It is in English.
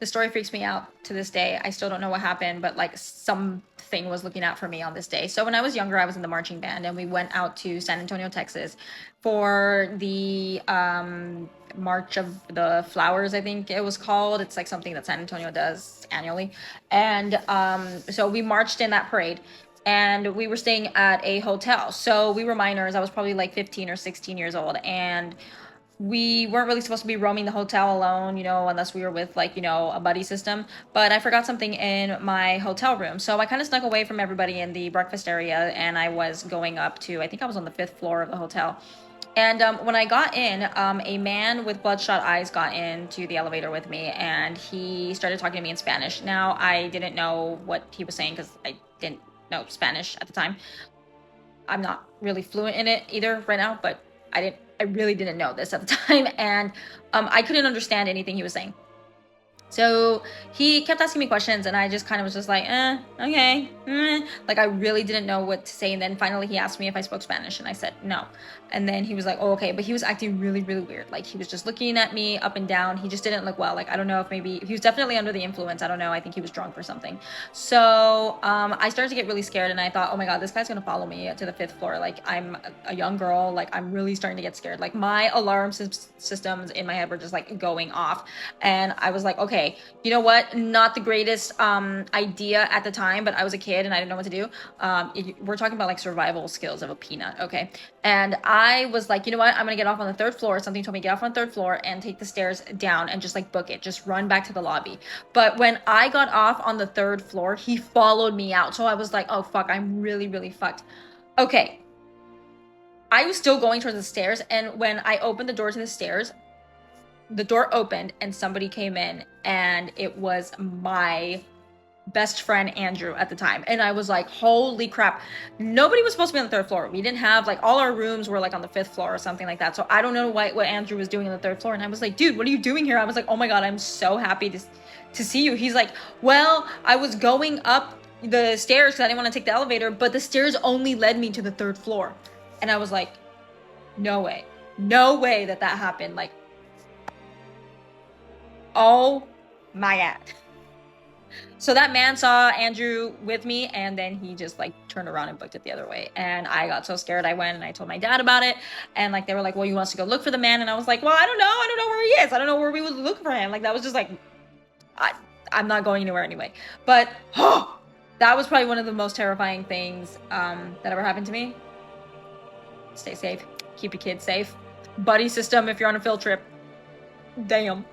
The story freaks me out to this day. I still don't know what happened, but like something was looking out for me on this day. So when I was younger, I was in the marching band and we went out to San Antonio, Texas for the March of the Flowers, I think it was called. It's like something that San Antonio does annually. And so we marched in that parade and we were staying at a hotel. So we were minors. I was probably like 15 or 16 years old. And we weren't really supposed to be roaming the hotel alone, unless we were with like, a buddy system. But I forgot something in my hotel room. So I kind of snuck away from everybody in the breakfast area and I was going up to, I think I was on the fifth floor of the hotel. And when I got in, a man with bloodshot eyes got into the elevator with me and he started talking to me in Spanish. Now, I didn't know what he was saying because I didn't know Spanish at the time. I'm not really fluent in it either right now, but I really didn't know this at the time. And I couldn't understand anything he was saying. So he kept asking me questions and I just kind of was just like, okay. Like I really didn't know what to say. And then finally he asked me if I spoke Spanish and I said no. And then he was like, oh, okay. But he was acting really, really weird. Like he was just looking at me up and down. He just didn't look well. Like, I don't know if maybe he was definitely under the influence. I don't know. I think he was drunk or something. So I started to get really scared and I thought, oh my God, this guy's going to follow me to the fifth floor. Like I'm a young girl. Like I'm really starting to get scared. Like my alarm systems in my head were just like going off. And I was like, okay, you know what? Not the greatest idea at the time, but I was a kid and I didn't know what to do. We're talking about like survival skills of a peanut, okay? And I was like, you know what? I'm gonna get off on the third floor. Something told me get off on the third floor and take the stairs down and just like book it. Just run back to the lobby. But when I got off on the third floor, he followed me out. So I was like, oh fuck, I'm really, really fucked. Okay. I was still going towards the stairs, and when I opened the door to the stairs, the door opened and somebody came in and it was my best friend Andrew at the time. And I was like, holy crap. Nobody was supposed to be on the third floor. We didn't have like all our rooms were like on the fifth floor or something like that. So I don't know what Andrew was doing on the third floor. And I was like, dude, what are you doing here? I was like, oh my God, I'm so happy to see you. He's like, well, I was going up the stairs because I didn't want to take the elevator, but the stairs only led me to the third floor. And I was like, no way that happened. Like, oh my God. So that man saw Andrew with me and then he just like turned around and booked it the other way. And I got so scared. I went and I told my dad about it. And like, they were like, well, you want us to go look for the man? And I was like, well, I don't know. I don't know where he is. I don't know where we would look for him. Like that was just like, I'm not going anywhere anyway. But that was probably one of the most terrifying things that ever happened to me. Stay safe. Keep your kids safe. Buddy system if you're on a field trip. Damn.